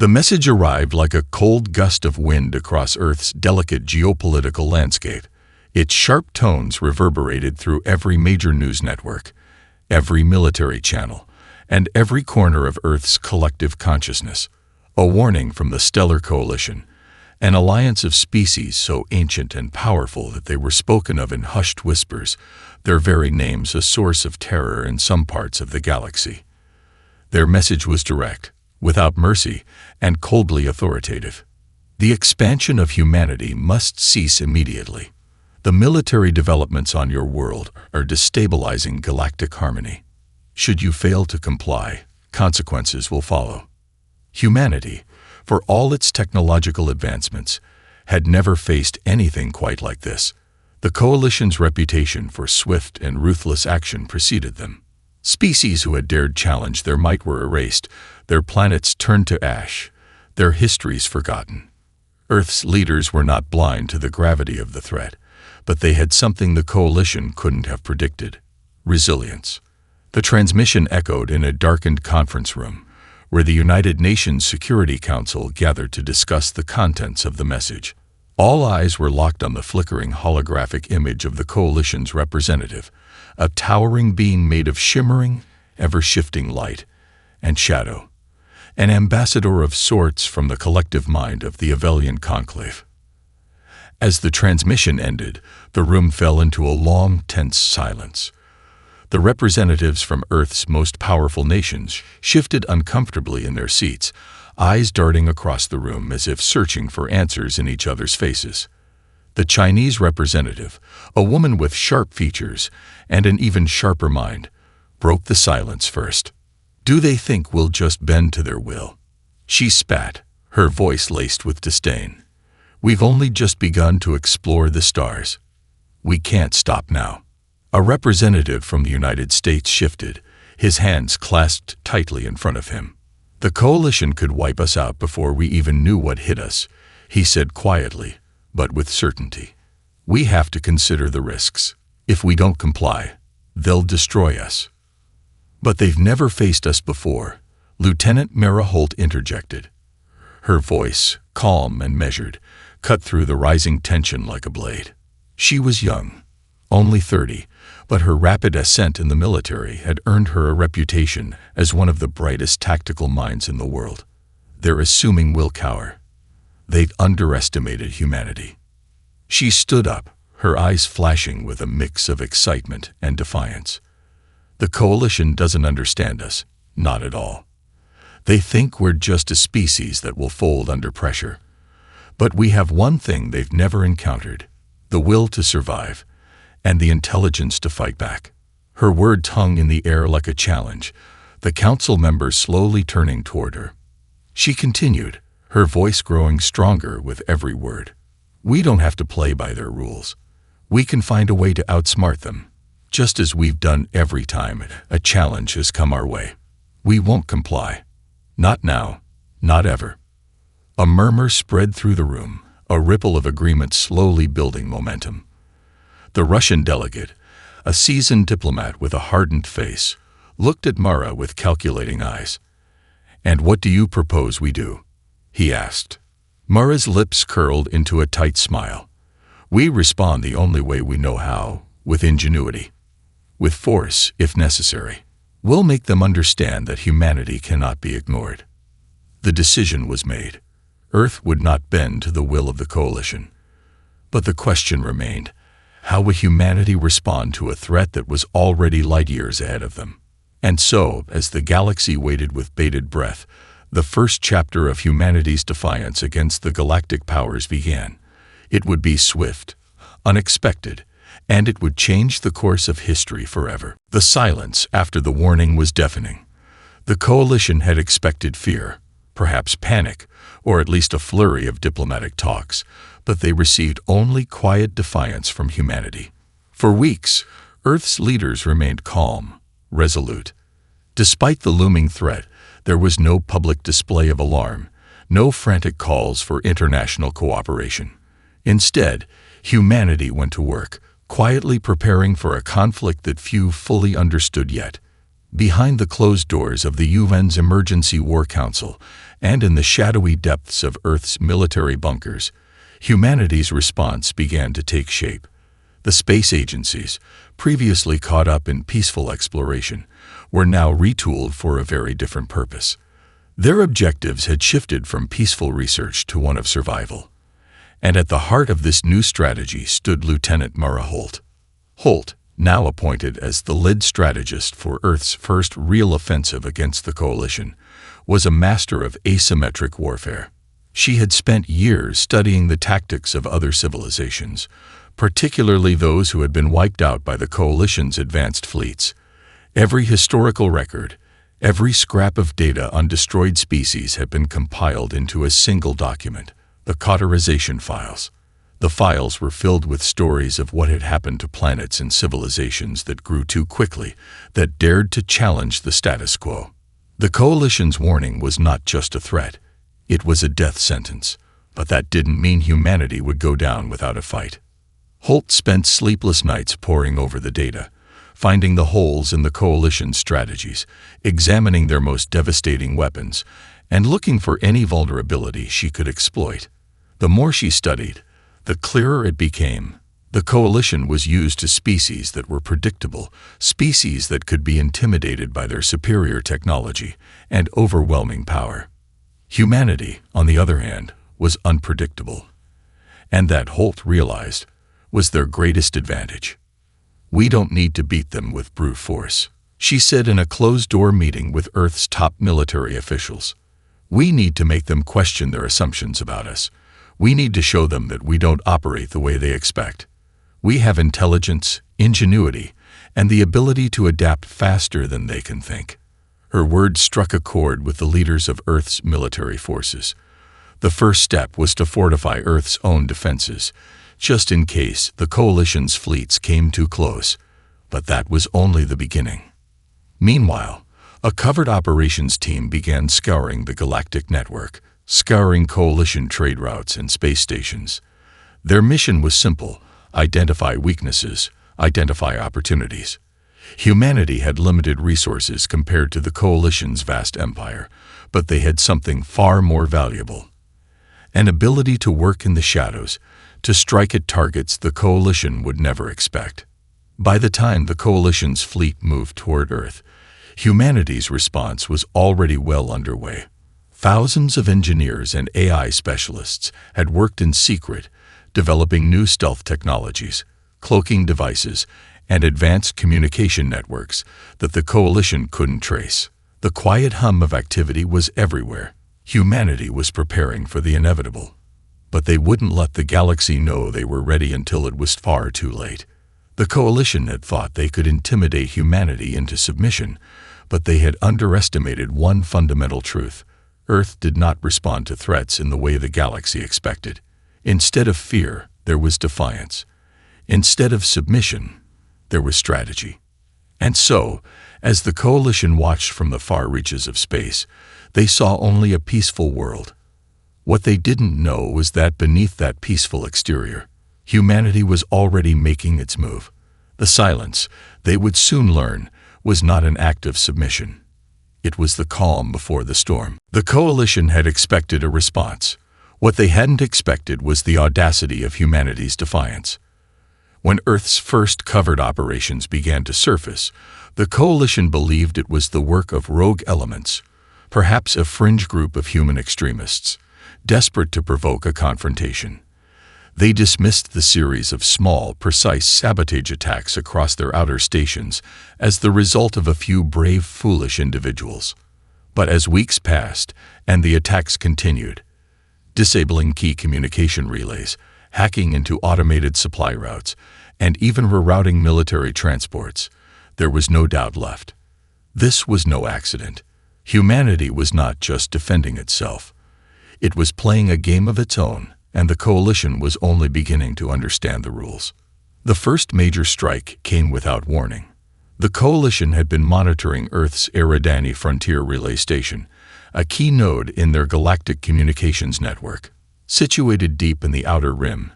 The message arrived like a cold gust of wind across Earth's delicate geopolitical landscape. Its sharp tones reverberated through every major news network, every military channel, and every corner of Earth's collective consciousness. A warning from the Stellar Coalition, an alliance of species so ancient and powerful that they were spoken of in hushed whispers, their very names a source of terror in some parts of the galaxy. Their message was direct, without mercy, and coldly authoritative. The expansion of humanity must cease immediately. The military developments on your world are destabilizing galactic harmony. Should you fail to comply, consequences will follow. Humanity, for all its technological advancements, had never faced anything quite like this. The Coalition's reputation for swift and ruthless action preceded them. Species who had dared challenge their might were erased, their planets turned to ash, their histories forgotten. Earth's leaders were not blind to the gravity of the threat, but they had something the Coalition couldn't have predicted: resilience. The transmission echoed in a darkened conference room, where the United Nations Security Council gathered to discuss the contents of the message. All eyes were locked on the flickering holographic image of the Coalition's representative, a towering being made of shimmering, ever-shifting light and shadow, an ambassador of sorts from the collective mind of the Avelian conclave. As the transmission ended, the room fell into a long, tense silence. The representatives from Earth's most powerful nations shifted uncomfortably in their seats, eyes darting across the room as if searching for answers in each other's faces. The Chinese representative, a woman with sharp features and an even sharper mind, broke the silence first. "Do they think we'll just bend to their will?" She spat, her voice laced with disdain. "We've only just begun to explore the stars. We can't stop now." A representative from the United States shifted, his hands clasped tightly in front of him. "The Coalition could wipe us out before we even knew what hit us," he said quietly, but with certainty. "We have to consider the risks. If we don't comply, they'll destroy us." "But they've never faced us before," Lieutenant Mara Holt interjected. Her voice, calm and measured, cut through the rising tension like a blade. She was young, only 30, but her rapid ascent in the military had earned her a reputation as one of the brightest tactical minds in the world. "They're assuming we'll cower. They've underestimated humanity." She stood up, her eyes flashing with a mix of excitement and defiance. "The Coalition doesn't understand us, not at all. They think we're just a species that will fold under pressure. But we have one thing they've never encountered: the will to survive, and the intelligence to fight back." Her words hung in the air like a challenge, the council members slowly turning toward her. She continued, her voice growing stronger with every word. "We don't have to play by their rules. We can find a way to outsmart them, just as we've done every time a challenge has come our way. We won't comply. Not now, not ever." A murmur spread through the room, a ripple of agreement slowly building momentum. The Russian delegate, a seasoned diplomat with a hardened face, looked at Mara with calculating eyes. "And what do you propose we do?" he asked. Mara's lips curled into a tight smile. "We respond the only way we know how, with ingenuity. With force, if necessary. We'll make them understand that humanity cannot be ignored." The decision was made. Earth would not bend to the will of the Coalition. But the question remained: how would humanity respond to a threat that was already light years ahead of them? And so, as the galaxy waited with bated breath, the first chapter of humanity's defiance against the galactic powers began. It would be swift, unexpected, and it would change the course of history forever. The silence after the warning was deafening. The Coalition had expected fear, perhaps panic, or at least a flurry of diplomatic talks, but they received only quiet defiance from humanity. For weeks, Earth's leaders remained calm, resolute. Despite the looming threat, there was no public display of alarm, no frantic calls for international cooperation. Instead, humanity went to work, quietly preparing for a conflict that few fully understood yet. Behind the closed doors of the UN's Emergency War Council, and in the shadowy depths of Earth's military bunkers, humanity's response began to take shape. The space agencies, previously caught up in peaceful exploration, were now retooled for a very different purpose. Their objectives had shifted from peaceful research to one of survival. And at the heart of this new strategy stood Lieutenant Mara Holt. Holt, now appointed as the lead strategist for Earth's first real offensive against the Coalition, was a master of asymmetric warfare. She had spent years studying the tactics of other civilizations, particularly those who had been wiped out by the Coalition's advanced fleets. Every historical record, every scrap of data on destroyed species had been compiled into a single document, the cauterization files. The files were filled with stories of what had happened to planets and civilizations that grew too quickly, that dared to challenge the status quo. The Coalition's warning was not just a threat, it was a death sentence, but that didn't mean humanity would go down without a fight. Holt spent sleepless nights poring over the data, finding the holes in the Coalition's strategies, examining their most devastating weapons, and looking for any vulnerability she could exploit. The more she studied, the clearer it became. The Coalition was used to species that were predictable, species that could be intimidated by their superior technology and overwhelming power. Humanity, on the other hand, was unpredictable. And that, Holt realized, was their greatest advantage. "We don't need to beat them with brute force," she said in a closed-door meeting with Earth's top military officials. "We need to make them question their assumptions about us. We need to show them that we don't operate the way they expect. We have intelligence, ingenuity, and the ability to adapt faster than they can think." Her words struck a chord with the leaders of Earth's military forces. The first step was to fortify Earth's own defenses, just in case the Coalition's fleets came too close. But that was only the beginning. Meanwhile, a covert operations team began scouring the Galactic network, scouring Coalition trade routes and space stations. Their mission was simple: identify weaknesses, identify opportunities. Humanity had limited resources compared to the Coalition's vast empire, but they had something far more valuable: an ability to work in the shadows, to strike at targets the Coalition would never expect. By the time the Coalition's fleet moved toward Earth, humanity's response was already well underway. Thousands of engineers and AI specialists had worked in secret, developing new stealth technologies, cloaking devices, and advanced communication networks that the Coalition couldn't trace. The quiet hum of activity was everywhere. Humanity was preparing for the inevitable. But they wouldn't let the galaxy know they were ready until it was far too late. The Coalition had thought they could intimidate humanity into submission, but they had underestimated one fundamental truth: Earth did not respond to threats in the way the galaxy expected. Instead of fear, there was defiance. Instead of submission, there was strategy. And so, as the Coalition watched from the far reaches of space, they saw only a peaceful world. What they didn't know was that beneath that peaceful exterior, humanity was already making its move. The silence, they would soon learn, was not an act of submission. It was the calm before the storm. The Coalition had expected a response. What they hadn't expected was the audacity of humanity's defiance. When Earth's first covert operations began to surface, the Coalition believed it was the work of rogue elements, perhaps a fringe group of human extremists, desperate to provoke a confrontation. They dismissed the series of small, precise sabotage attacks across their outer stations as the result of a few brave, foolish individuals. But as weeks passed and the attacks continued, disabling key communication relays, hacking into automated supply routes, and even rerouting military transports, there was no doubt left. This was no accident. Humanity was not just defending itself. It was playing a game of its own, and the Coalition was only beginning to understand the rules. The first major strike came without warning. The Coalition had been monitoring Earth's Eridani Frontier Relay Station, a key node in their galactic communications network. Situated deep in the outer rim,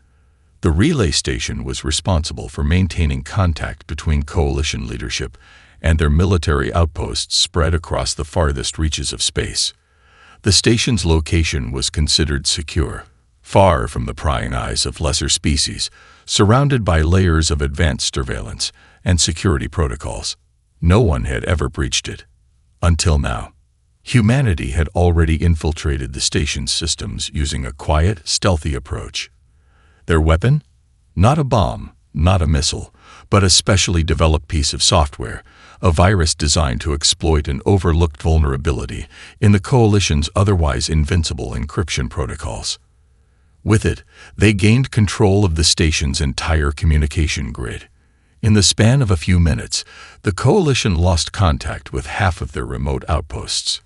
the relay station was responsible for maintaining contact between Coalition leadership and their military outposts spread across the farthest reaches of space. The station's location was considered secure, far from the prying eyes of lesser species, surrounded by layers of advanced surveillance and security protocols. No one had ever breached it. Until now. Humanity had already infiltrated the station's systems using a quiet, stealthy approach. Their weapon? Not a bomb, not a missile, but a specially developed piece of software, a virus designed to exploit an overlooked vulnerability in the Coalition's otherwise invincible encryption protocols. With it, they gained control of the station's entire communication grid. In the span of a few minutes, the Coalition lost contact with half of their remote outposts.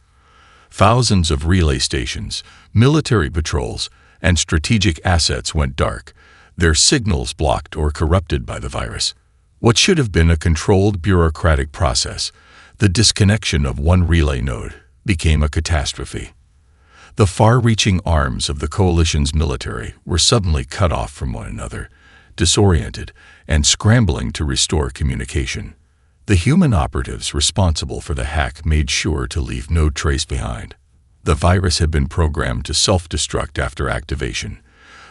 Thousands of relay stations, military patrols, and strategic assets went dark, their signals blocked or corrupted by the virus. What should have been a controlled bureaucratic process, the disconnection of one relay node, became a catastrophe. The far-reaching arms of the Coalition's military were suddenly cut off from one another, disoriented, and scrambling to restore communication. The human operatives responsible for the hack made sure to leave no trace behind. The virus had been programmed to self-destruct after activation,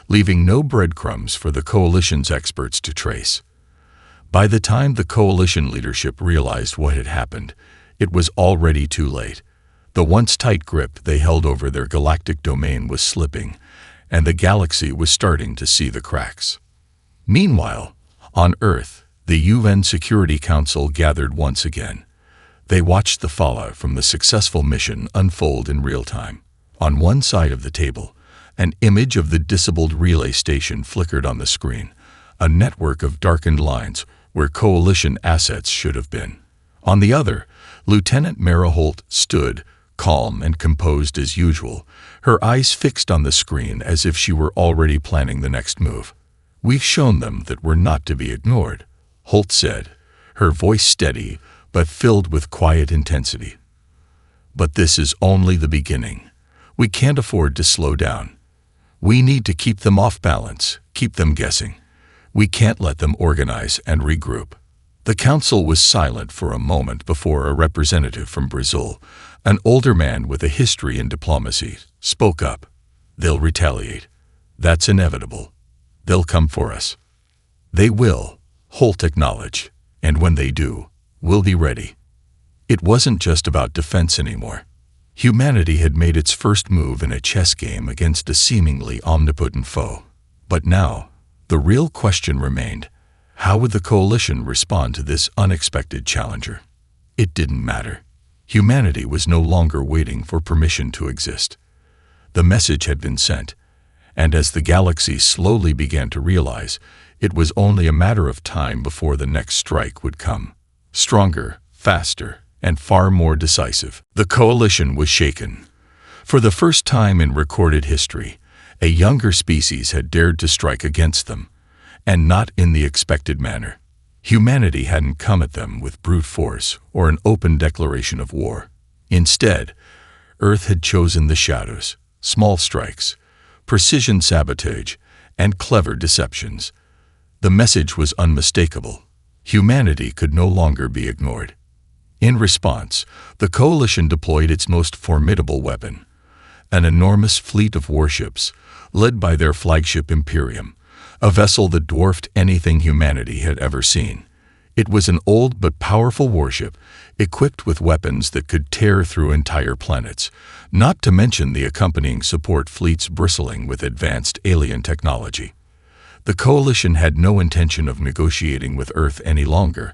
leaving no breadcrumbs for the Coalition's experts to trace. By the time the Coalition leadership realized what had happened, it was already too late. The once tight grip they held over their galactic domain was slipping, and the galaxy was starting to see the cracks. Meanwhile, on Earth, the UN Security Council gathered once again. They watched the fallout from the successful mission unfold in real time. On one side of the table, an image of the disabled relay station flickered on the screen, a network of darkened lines where Coalition assets should have been. On the other, Lieutenant Mariholt stood, calm and composed as usual, her eyes fixed on the screen as if she were already planning the next move. "We've shown them that we're not to be ignored," Holt said, her voice steady but filled with quiet intensity. "But this is only the beginning. We can't afford to slow down. We need to keep them off balance, keep them guessing. We can't let them organize and regroup." The council was silent for a moment before a representative from Brazil, an older man with a history in diplomacy, spoke up. "They'll retaliate. That's inevitable. They'll come for us." "They will," Holt acknowledged, "and when they do, we'll be ready." It wasn't just about defense anymore. Humanity had made its first move in a chess game against a seemingly omnipotent foe. But now, the real question remained: how would the Coalition respond to this unexpected challenger? It didn't matter. Humanity was no longer waiting for permission to exist. The message had been sent, and as the galaxy slowly began to realize, it was only a matter of time before the next strike would come. Stronger, faster, and far more decisive. The Coalition was shaken. For the first time in recorded history, a younger species had dared to strike against them, and not in the expected manner. Humanity hadn't come at them with brute force or an open declaration of war. Instead, Earth had chosen the shadows, small strikes, precision sabotage, and clever deceptions. The message was unmistakable. Humanity could no longer be ignored. In response, the Coalition deployed its most formidable weapon, an enormous fleet of warships, led by their flagship Imperium, a vessel that dwarfed anything humanity had ever seen. It was an old but powerful warship, equipped with weapons that could tear through entire planets, not to mention the accompanying support fleets bristling with advanced alien technology. The Coalition had no intention of negotiating with Earth any longer.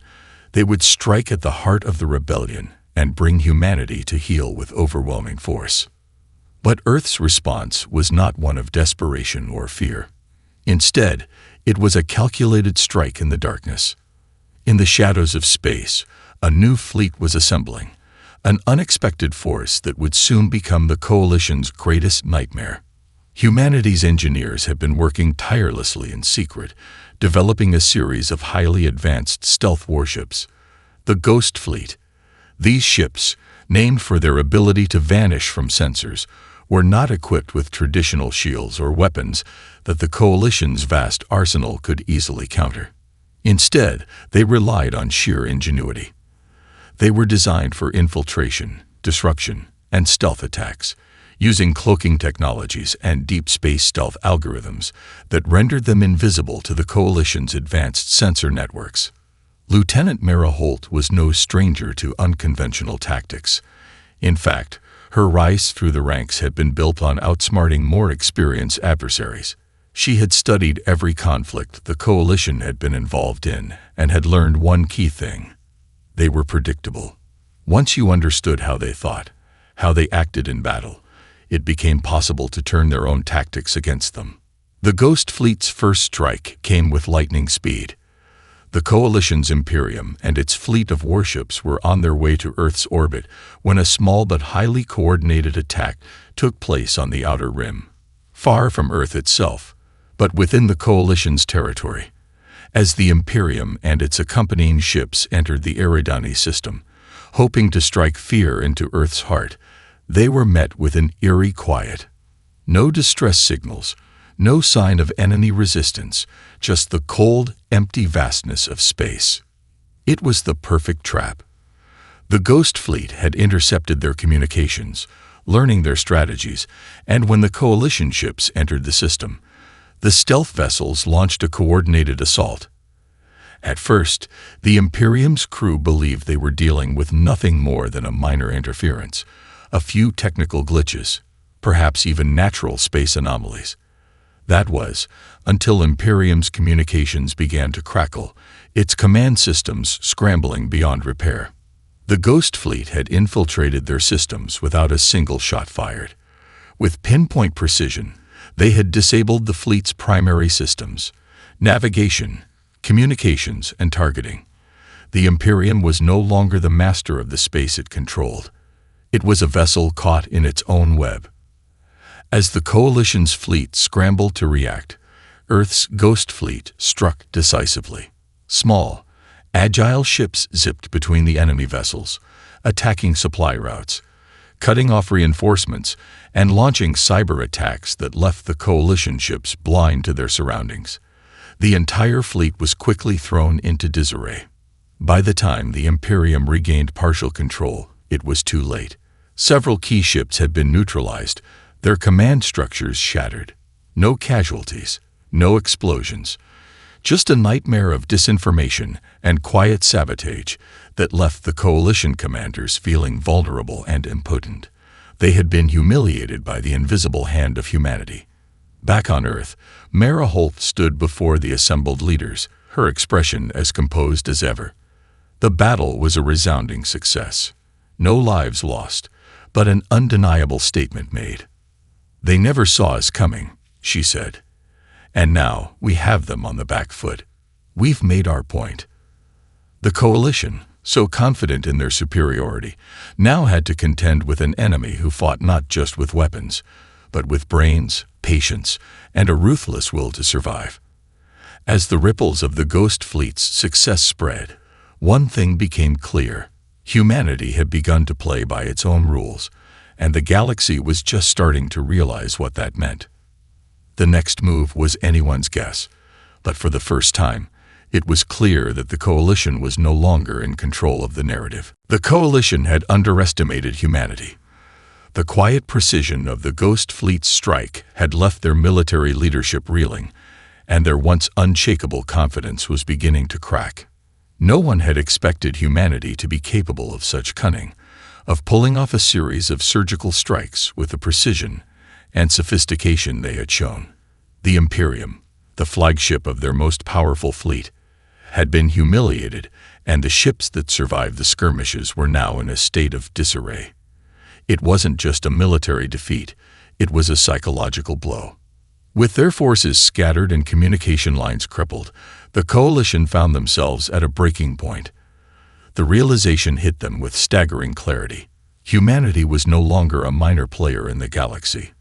They would strike at the heart of the rebellion and bring humanity to heel with overwhelming force. But Earth's response was not one of desperation or fear. Instead, it was a calculated strike in the darkness. In the shadows of space, a new fleet was assembling, an unexpected force that would soon become the Coalition's greatest nightmare. Humanity's engineers had been working tirelessly in secret, developing a series of highly advanced stealth warships, the Ghost Fleet. These ships, named for their ability to vanish from sensors, were not equipped with traditional shields or weapons that the Coalition's vast arsenal could easily counter. Instead, they relied on sheer ingenuity. They were designed for infiltration, disruption, and stealth attacks, using cloaking technologies and deep space stealth algorithms that rendered them invisible to the Coalition's advanced sensor networks. Lieutenant Mara Holt was no stranger to unconventional tactics. In fact, her rise through the ranks had been built on outsmarting more experienced adversaries. She had studied every conflict the Coalition had been involved in and had learned one key thing. They were predictable. Once you understood how they thought, how they acted in battle, it became possible to turn their own tactics against them. The Ghost Fleet's first strike came with lightning speed. The Coalition's Imperium and its fleet of warships were on their way to Earth's orbit when a small but highly coordinated attack took place on the Outer Rim, far from Earth itself, but within the Coalition's territory. As the Imperium and its accompanying ships entered the Eridani system, hoping to strike fear into Earth's heart, they were met with an eerie quiet. No distress signals, no sign of enemy resistance, just the cold, empty vastness of space. It was the perfect trap. The Ghost Fleet had intercepted their communications, learning their strategies, and when the Coalition ships entered the system, the stealth vessels launched a coordinated assault. At first, the Imperium's crew believed they were dealing with nothing more than a minor interference, a few technical glitches, perhaps even natural space anomalies. That was, until Imperium's communications began to crackle, its command systems scrambling beyond repair. The Ghost Fleet had infiltrated their systems without a single shot fired. With pinpoint precision, they had disabled the fleet's primary systems: navigation, communications, and targeting. The Imperium was no longer the master of the space it controlled. It was a vessel caught in its own web. As the Coalition's fleet scrambled to react, Earth's Ghost Fleet struck decisively. Small, agile ships zipped between the enemy vessels, attacking supply routes, cutting off reinforcements, and launching cyber attacks that left the Coalition ships blind to their surroundings. The entire fleet was quickly thrown into disarray. By the time the Imperium regained partial control, it was too late. Several key ships had been neutralized, their command structures shattered. No casualties, no explosions, just a nightmare of disinformation and quiet sabotage that left the Coalition commanders feeling vulnerable and impotent. They had been humiliated by the invisible hand of humanity. Back on Earth, Mara Holt stood before the assembled leaders, her expression as composed as ever. The battle was a resounding success. No lives lost, but an undeniable statement made. "They never saw us coming," she said. "And now we have them on the back foot. We've made our point." The Coalition, so confident in their superiority, now had to contend with an enemy who fought not just with weapons, but with brains, patience, and a ruthless will to survive. As the ripples of the Ghost Fleet's success spread, one thing became clear. Humanity had begun to play by its own rules, and the galaxy was just starting to realize what that meant. The next move was anyone's guess, but for the first time, it was clear that the Coalition was no longer in control of the narrative. The Coalition had underestimated humanity. The quiet precision of the Ghost Fleet's strike had left their military leadership reeling, and their once unshakable confidence was beginning to crack. No one had expected humanity to be capable of such cunning, of pulling off a series of surgical strikes with the precision and sophistication they had shown. The Imperium, the flagship of their most powerful fleet, had been humiliated, and the ships that survived the skirmishes were now in a state of disarray. It wasn't just a military defeat, it was a psychological blow. With their forces scattered and communication lines crippled, the Coalition found themselves at a breaking point. The realization hit them with staggering clarity. Humanity was no longer a minor player in the galaxy.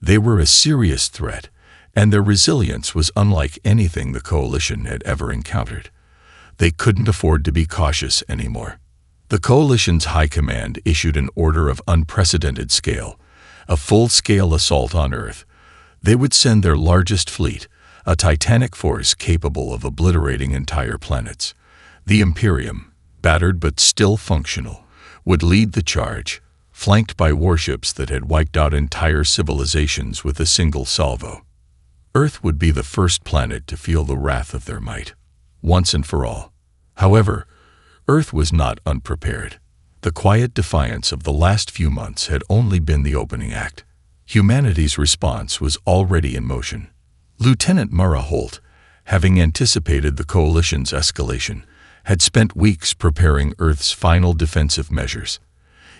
They were a serious threat, and their resilience was unlike anything the Coalition had ever encountered. They couldn't afford to be cautious anymore. The Coalition's High Command issued an order of unprecedented scale, a full-scale assault on Earth. They would send their largest fleet, a titanic force capable of obliterating entire planets. The Imperium, battered but still functional, would lead the charge, flanked by warships that had wiped out entire civilizations with a single salvo. Earth would be the first planet to feel the wrath of their might, once and for all. However, Earth was not unprepared. The quiet defiance of the last few months had only been the opening act. Humanity's response was already in motion. Lieutenant Mara Holt, having anticipated the coalition's escalation, had spent weeks preparing Earth's final defensive measures.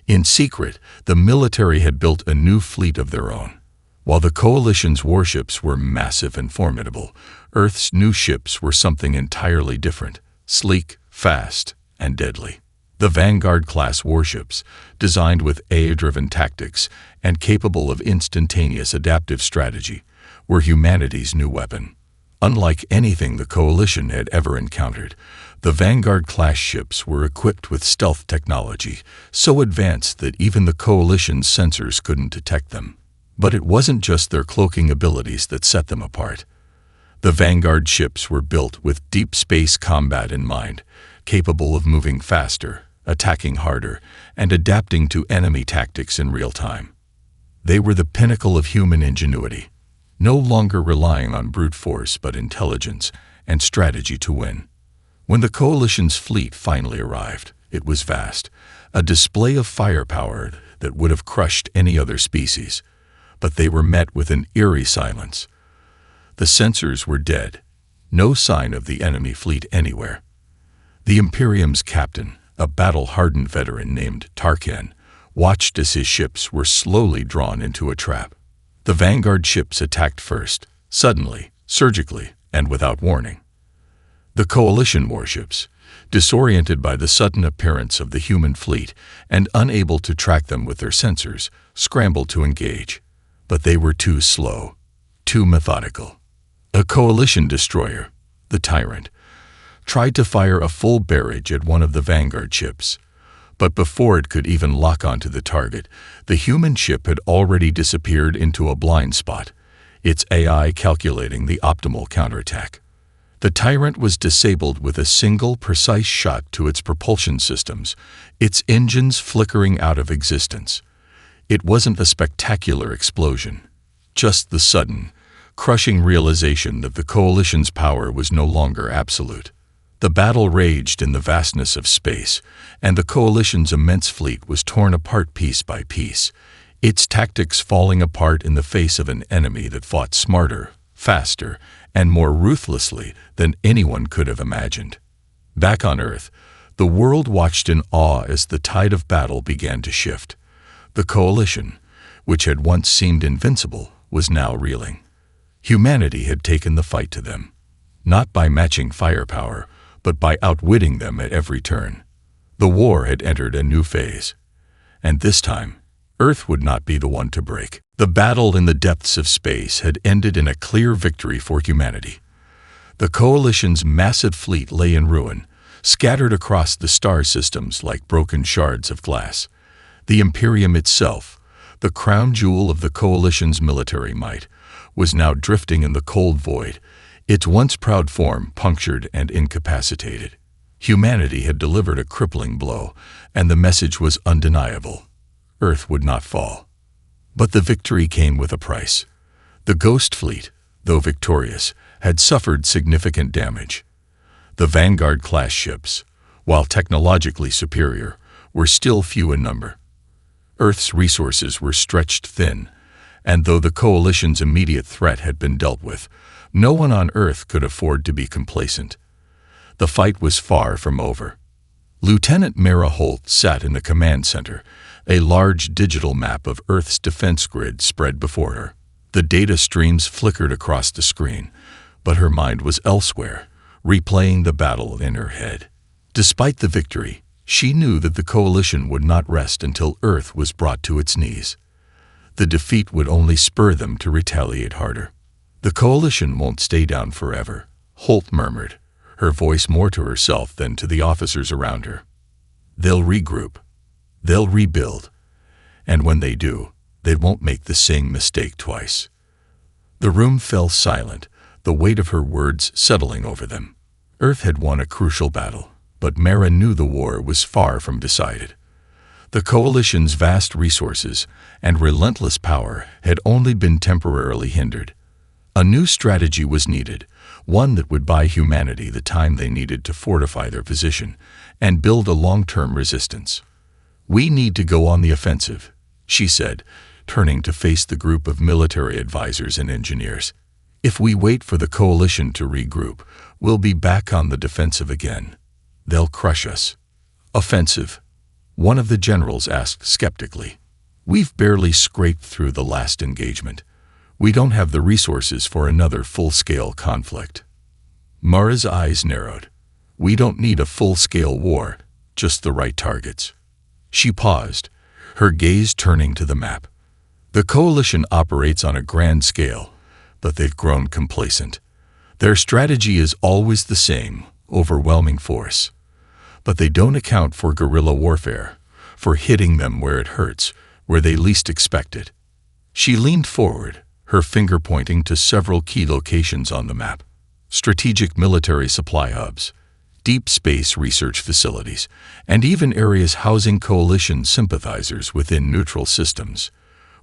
In secret, the military had built a new fleet of their own. While the coalition's warships were massive and formidable, Earth's new ships were something entirely different, sleek, fast, and deadly. The Vanguard-class warships, designed with AI-driven tactics and capable of instantaneous adaptive strategy, were humanity's new weapon. Unlike anything the Coalition had ever encountered, the Vanguard-class ships were equipped with stealth technology so advanced that even the Coalition's sensors couldn't detect them. But it wasn't just their cloaking abilities that set them apart. The Vanguard ships were built with deep space combat in mind, capable of moving faster, attacking harder, and adapting to enemy tactics in real time. They were the pinnacle of human ingenuity, no longer relying on brute force but intelligence and strategy to win. When the Coalition's fleet finally arrived, it was vast, a display of firepower that would have crushed any other species. But they were met with an eerie silence. The sensors were dead, no sign of the enemy fleet anywhere. The Imperium's captain, a battle-hardened veteran named Tarkan, watched as his ships were slowly drawn into a trap. The Vanguard ships attacked first, suddenly, surgically, and without warning. The Coalition warships, disoriented by the sudden appearance of the human fleet and unable to track them with their sensors, scrambled to engage. But they were too slow, too methodical. A Coalition destroyer, the Tyrant, tried to fire a full barrage at one of the Vanguard ships. But before it could even lock onto the target, the human ship had already disappeared into a blind spot, its AI calculating the optimal counterattack. The Tyrant was disabled with a single precise shot to its propulsion systems, its engines flickering out of existence. It wasn't a spectacular explosion, just the sudden, crushing realization that the Coalition's power was no longer absolute. The battle raged in the vastness of space, and the Coalition's immense fleet was torn apart piece by piece, its tactics falling apart in the face of an enemy that fought smarter, faster, and more ruthlessly than anyone could have imagined. Back on Earth, the world watched in awe as the tide of battle began to shift. The Coalition, which had once seemed invincible, was now reeling. Humanity had taken the fight to them, not by matching firepower, but by outwitting them at every turn. The war had entered a new phase, and this time, Earth would not be the one to break. The battle in the depths of space had ended in a clear victory for humanity. The Coalition's massive fleet lay in ruin, scattered across the star systems like broken shards of glass. The Imperium itself, the crown jewel of the Coalition's military might, was now drifting in the cold void, its once proud form punctured and incapacitated. Humanity had delivered a crippling blow, and the message was undeniable. Earth would not fall. But the victory came with a price. The Ghost Fleet, though victorious, had suffered significant damage. The Vanguard-class ships, while technologically superior, were still few in number. Earth's resources were stretched thin, and though the Coalition's immediate threat had been dealt with, no one on Earth could afford to be complacent. The fight was far from over. Lieutenant Mara Holt sat in the command center, a large digital map of Earth's defense grid spread before her. The data streams flickered across the screen, but her mind was elsewhere, replaying the battle in her head. Despite the victory, she knew that the Coalition would not rest until Earth was brought to its knees. The defeat would only spur them to retaliate harder. "The Coalition won't stay down forever," Holt murmured, her voice more to herself than to the officers around her. "They'll regroup. They'll rebuild. And when they do, they won't make the same mistake twice." The room fell silent, the weight of her words settling over them. Earth had won a crucial battle, but Mara knew the war was far from decided. The Coalition's vast resources and relentless power had only been temporarily hindered. A new strategy was needed, one that would buy humanity the time they needed to fortify their position and build a long-term resistance. "We need to go on the offensive," she said, turning to face the group of military advisors and engineers. "If we wait for the Coalition to regroup, we'll be back on the defensive again. They'll crush us." "Offensive?" one of the generals asked skeptically. "We've barely scraped through the last engagement. We don't have the resources for another full-scale conflict." Mara's eyes narrowed. "We don't need a full-scale war, just the right targets." She paused, her gaze turning to the map. "The Coalition operates on a grand scale, but they've grown complacent. Their strategy is always the same, overwhelming force. But they don't account for guerrilla warfare, for hitting them where it hurts, where they least expect it." She leaned forward, her finger pointing to several key locations on the map: strategic military supply hubs, deep space research facilities, and even areas housing Coalition sympathizers within neutral systems.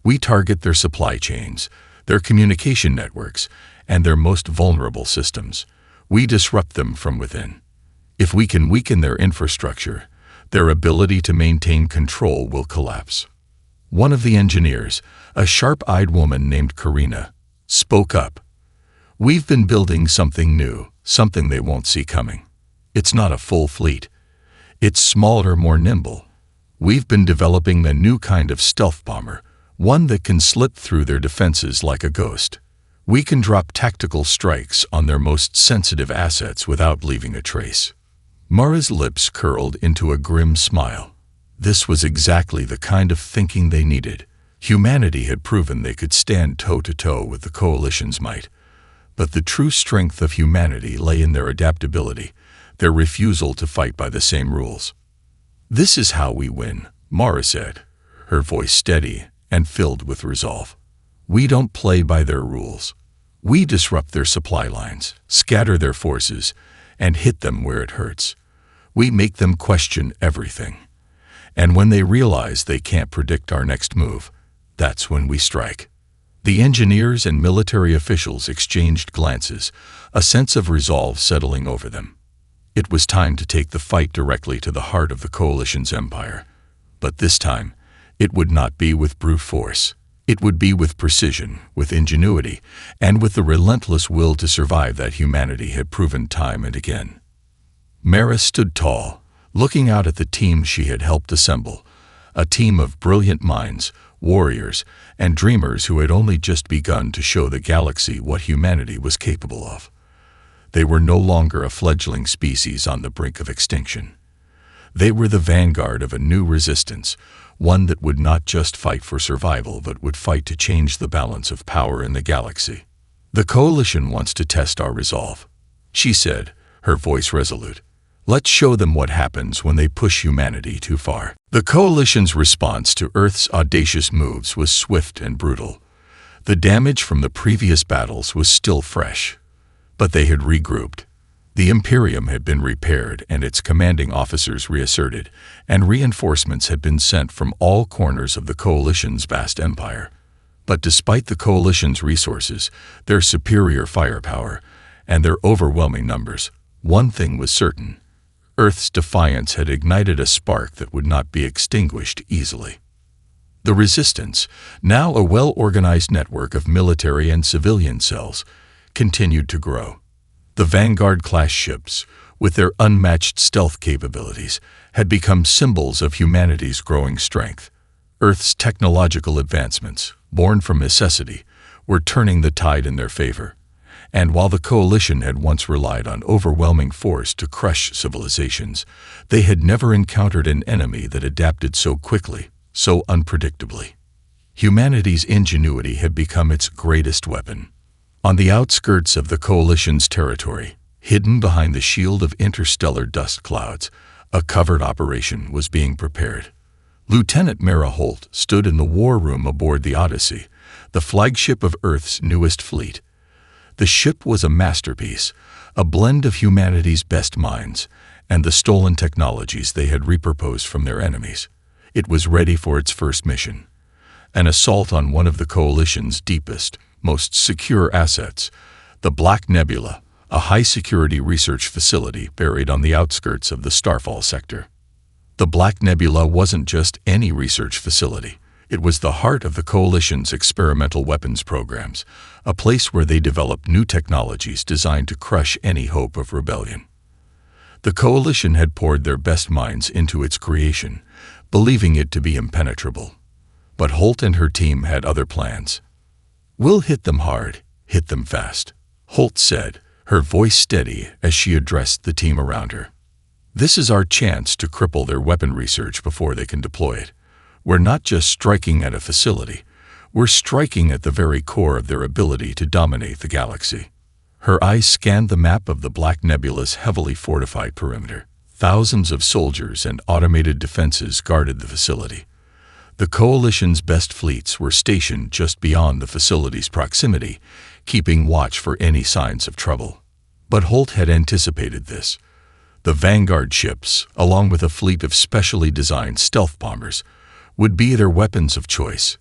"We target their supply chains, their communication networks, and their most vulnerable systems. We disrupt them from within. If we can weaken their infrastructure, their ability to maintain control will collapse." One of the engineers, a sharp-eyed woman named Karina, spoke up. "We've been building something new, something they won't see coming. It's not a full fleet. It's smaller, more nimble. We've been developing a new kind of stealth bomber, one that can slip through their defenses like a ghost. We can drop tactical strikes on their most sensitive assets without leaving a trace." Mara's lips curled into a grim smile. This was exactly the kind of thinking they needed. Humanity had proven they could stand toe-to-toe with the Coalition's might. But the true strength of humanity lay in their adaptability, their refusal to fight by the same rules. "This is how we win," Mara said, her voice steady and filled with resolve. "We don't play by their rules. We disrupt their supply lines, scatter their forces, and hit them where it hurts. We make them question everything. And when they realize they can't predict our next move, that's when we strike." The engineers and military officials exchanged glances, a sense of resolve settling over them. It was time to take the fight directly to the heart of the Coalition's empire. But this time, it would not be with brute force. It would be with precision, with ingenuity, and with the relentless will to survive that humanity had proven time and again. Mara stood tall, looking out at the team she had helped assemble, a team of brilliant minds, warriors, and dreamers who had only just begun to show the galaxy what humanity was capable of. They were no longer a fledgling species on the brink of extinction. They were the vanguard of a new resistance, one that would not just fight for survival but would fight to change the balance of power in the galaxy. "The Coalition wants to test our resolve," she said, her voice resolute. "Let's show them what happens when they push humanity too far." The Coalition's response to Earth's audacious moves was swift and brutal. The damage from the previous battles was still fresh, but they had regrouped. The Imperium had been repaired and its commanding officers reasserted, and reinforcements had been sent from all corners of the Coalition's vast empire. But despite the Coalition's resources, their superior firepower, and their overwhelming numbers, one thing was certain: Earth's defiance had ignited a spark that would not be extinguished easily. The Resistance, now a well-organized network of military and civilian cells, continued to grow. The Vanguard-class ships, with their unmatched stealth capabilities, had become symbols of humanity's growing strength. Earth's technological advancements, born from necessity, were turning the tide in their favor. And while the Coalition had once relied on overwhelming force to crush civilizations, they had never encountered an enemy that adapted so quickly, so unpredictably. Humanity's ingenuity had become its greatest weapon. On the outskirts of the Coalition's territory, hidden behind the shield of interstellar dust clouds, a covert operation was being prepared. Lieutenant Mara Holt stood in the war room aboard the Odyssey, the flagship of Earth's newest fleet. The ship was a masterpiece, a blend of humanity's best minds and the stolen technologies they had repurposed from their enemies. It was ready for its first mission, an assault on one of the Coalition's deepest, most secure assets, the Black Nebula, a high-security research facility buried on the outskirts of the Starfall sector. The Black Nebula wasn't just any research facility. It was the heart of the Coalition's experimental weapons programs, a place where they developed new technologies designed to crush any hope of rebellion. The Coalition had poured their best minds into its creation, believing it to be impenetrable. But Holt and her team had other plans. "We'll hit them hard, hit them fast," Holt said, her voice steady as she addressed the team around her. "This is our chance to cripple their weapon research before they can deploy it. We're not just striking at a facility, we're striking at the very core of their ability to dominate the galaxy." Her eyes scanned the map of the Black Nebula's heavily fortified perimeter. Thousands of soldiers and automated defenses guarded the facility. The Coalition's best fleets were stationed just beyond the facility's proximity, keeping watch for any signs of trouble. But Holt had anticipated this. The Vanguard ships, along with a fleet of specially designed stealth bombers, would be their weapons of choice.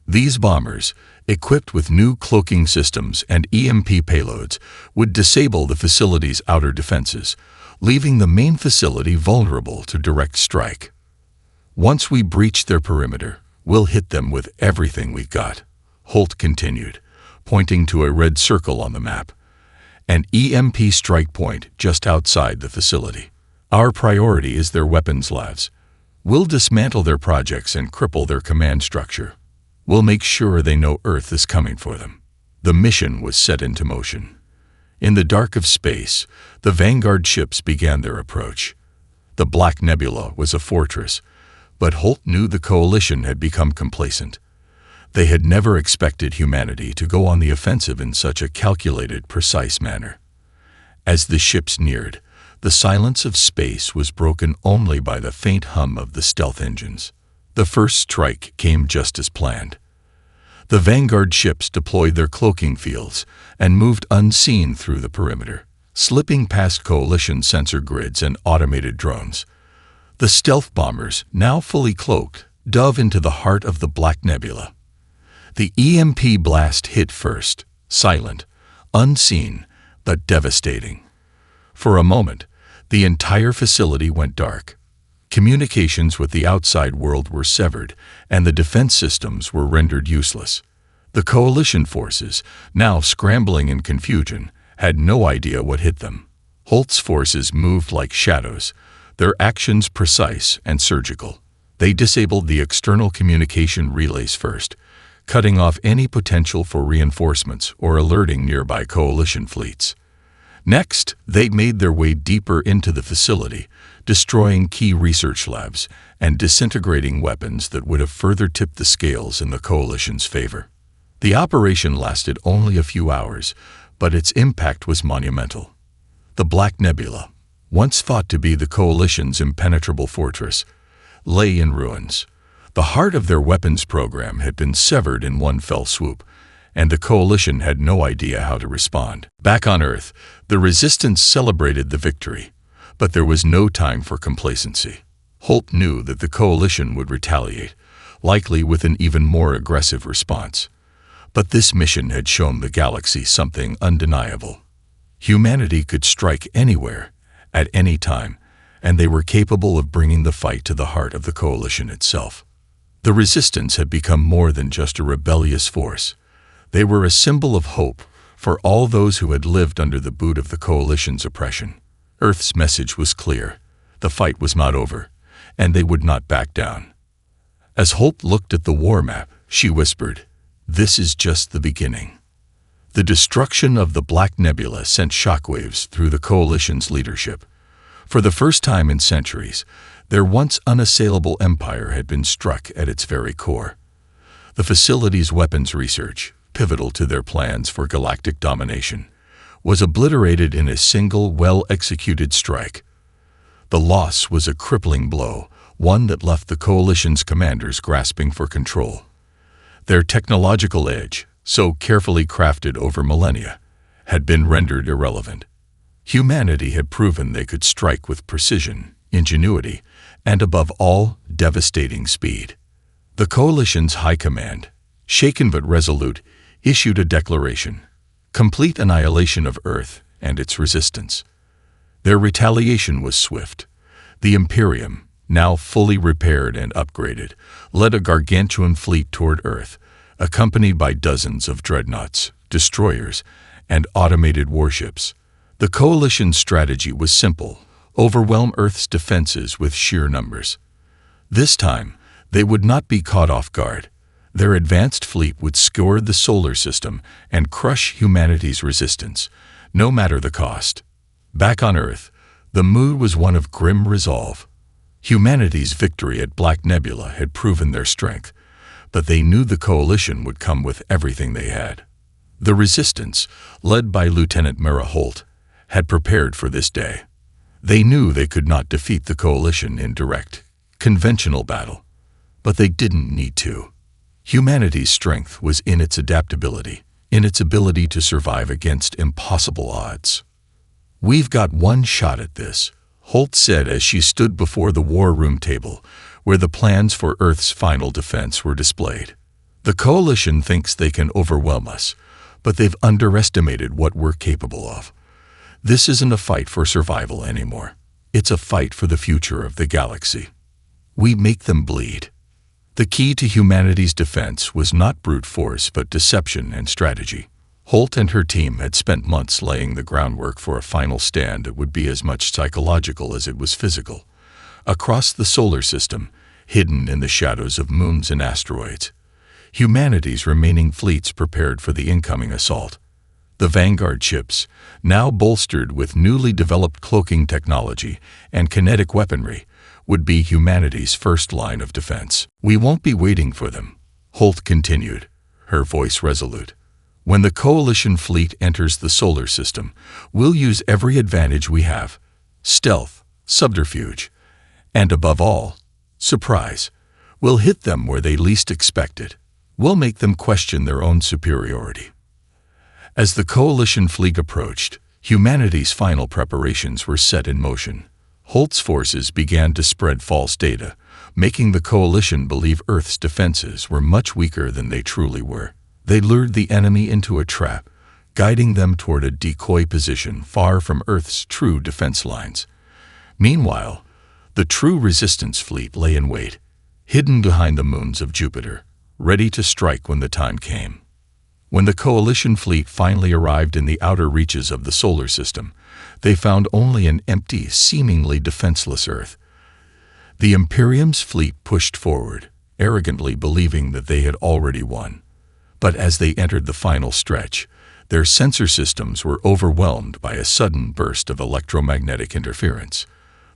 These bombers, equipped with new cloaking systems and EMP payloads, would disable the facility's outer defenses, leaving the main facility vulnerable to direct strike. "Once we breach their perimeter, we'll hit them with everything we've got," Holt continued, pointing to a red circle on the map, an EMP strike point just outside the facility. "Our priority is their weapons labs. We'll dismantle their projects and cripple their command structure. We'll make sure they know Earth is coming for them." The mission was set into motion. In the dark of space, the Vanguard ships began their approach. The Black Nebula was a fortress, but Holt knew the Coalition had become complacent. They had never expected humanity to go on the offensive in such a calculated, precise manner. As the ships neared, the silence of space was broken only by the faint hum of the stealth engines. The first strike came just as planned. The Vanguard ships deployed their cloaking fields and moved unseen through the perimeter, slipping past Coalition sensor grids and automated drones. The stealth bombers, now fully cloaked, dove into the heart of the Black Nebula. The EMP blast hit first, silent, unseen, but devastating. For a moment, the entire facility went dark. Communications with the outside world were severed, and the defense systems were rendered useless. The Coalition forces, now scrambling in confusion, had no idea what hit them. Holt's forces moved like shadows, their actions precise and surgical. They disabled the external communication relays first, cutting off any potential for reinforcements or alerting nearby Coalition fleets. Next, they made their way deeper into the facility, destroying key research labs and disintegrating weapons that would have further tipped the scales in the Coalition's favor. The operation lasted only a few hours, but its impact was monumental. The Black Nebula, once thought to be the Coalition's impenetrable fortress, lay in ruins. The heart of their weapons program had been severed in one fell swoop, and the Coalition had no idea how to respond. Back on Earth, the Resistance celebrated the victory, but there was no time for complacency. Holt knew that the Coalition would retaliate, likely with an even more aggressive response. But this mission had shown the galaxy something undeniable. Humanity could strike anywhere, at any time, and they were capable of bringing the fight to the heart of the Coalition itself. The Resistance had become more than just a rebellious force. They were a symbol of hope for all those who had lived under the boot of the Coalition's oppression. Earth's message was clear. The fight was not over, and they would not back down. As Holt looked at the war map, she whispered, "This is just the beginning." The destruction of the Black Nebula sent shockwaves through the Coalition's leadership. For the first time in centuries, their once unassailable empire had been struck at its very core. The facility's weapons research, pivotal to their plans for galactic domination, was obliterated in a single, well-executed strike. The loss was a crippling blow, one that left the Coalition's commanders grasping for control. Their technological edge, so carefully crafted over millennia, had been rendered irrelevant. Humanity had proven they could strike with precision, ingenuity, and above all, devastating speed. The Coalition's High Command, shaken but resolute, issued a declaration: complete annihilation of Earth and its resistance. Their retaliation was swift. The Imperium, now fully repaired and upgraded, led a gargantuan fleet toward Earth, accompanied by dozens of dreadnoughts, destroyers, and automated warships. The Coalition's strategy was simple: overwhelm Earth's defenses with sheer numbers. This time, they would not be caught off guard. Their advanced fleet would scour the solar system and crush humanity's resistance, no matter the cost. Back on Earth, the mood was one of grim resolve. Humanity's victory at Black Nebula had proven their strength, but they knew the Coalition would come with everything they had. The Resistance, led by Lieutenant Mara Holt, had prepared for this day. They knew they could not defeat the Coalition in direct, conventional battle, but they didn't need to. Humanity's strength was in its adaptability, in its ability to survive against impossible odds. "We've got one shot at this," Holt said as she stood before the war room table, where the plans for Earth's final defense were displayed. "The Coalition thinks they can overwhelm us, but they've underestimated what we're capable of. This isn't a fight for survival anymore. It's a fight for the future of the galaxy. We make them bleed." The key to humanity's defense was not brute force but deception and strategy. Holt and her team had spent months laying the groundwork for a final stand that would be as much psychological as it was physical. Across the solar system, hidden in the shadows of moons and asteroids, humanity's remaining fleets prepared for the incoming assault. The Vanguard ships, now bolstered with newly developed cloaking technology and kinetic weaponry, would be humanity's first line of defense. "We won't be waiting for them," Holt continued, her voice resolute. "When the Coalition fleet enters the solar system, we'll use every advantage we have: stealth, subterfuge, and above all, surprise. We'll hit them where they least expect it. We'll make them question their own superiority." As the Coalition fleet approached, humanity's final preparations were set in motion. Holt's forces began to spread false data, making the Coalition believe Earth's defenses were much weaker than they truly were. They lured the enemy into a trap, guiding them toward a decoy position far from Earth's true defense lines. Meanwhile, the true Resistance fleet lay in wait, hidden behind the moons of Jupiter, ready to strike when the time came. When the Coalition fleet finally arrived in the outer reaches of the solar system, they found only an empty, seemingly defenseless Earth. The Imperium's fleet pushed forward, arrogantly believing that they had already won. But as they entered the final stretch, their sensor systems were overwhelmed by a sudden burst of electromagnetic interference.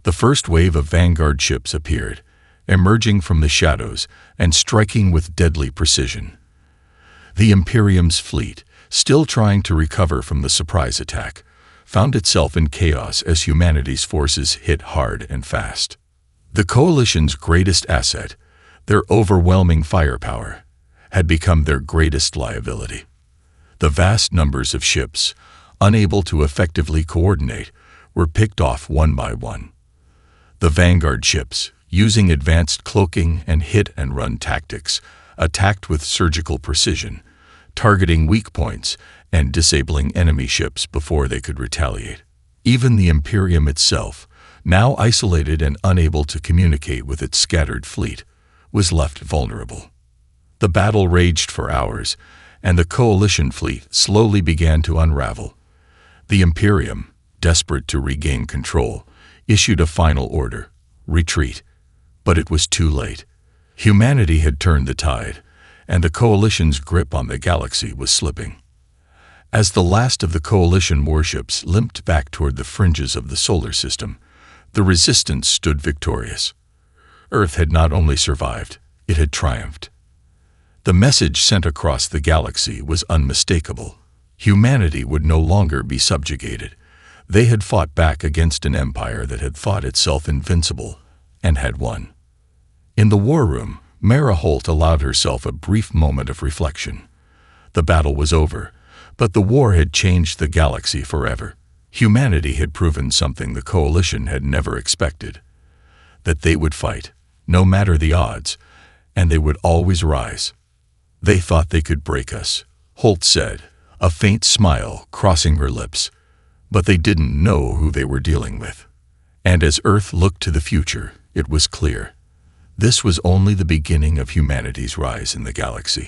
The first wave of Vanguard ships appeared, emerging from the shadows and striking with deadly precision. The Imperium's fleet, still trying to recover from the surprise attack, found itself in chaos as humanity's forces hit hard and fast. The Coalition's greatest asset, their overwhelming firepower, had become their greatest liability. The vast numbers of ships, unable to effectively coordinate, were picked off one by one. The Vanguard ships, using advanced cloaking and hit-and-run tactics, attacked with surgical precision, targeting weak points and disabling enemy ships before they could retaliate. Even the Imperium itself, now isolated and unable to communicate with its scattered fleet, was left vulnerable. The battle raged for hours, and the Coalition fleet slowly began to unravel. The Imperium, desperate to regain control, issued a final order: retreat. But it was too late. Humanity had turned the tide, and the Coalition's grip on the galaxy was slipping. As the last of the Coalition warships limped back toward the fringes of the solar system, the Resistance stood victorious. Earth had not only survived, it had triumphed. The message sent across the galaxy was unmistakable. Humanity would no longer be subjugated. They had fought back against an empire that had thought itself invincible and had won. In the war room, Mara Holt allowed herself a brief moment of reflection. The battle was over, but the war had changed the galaxy forever. Humanity had proven something the Coalition had never expected: that they would fight, no matter the odds, and they would always rise. They thought they could break us, Holt said, a faint smile crossing her lips. But they didn't know who they were dealing with. And as Earth looked to the future, it was clear. This was only the beginning of humanity's rise in the galaxy.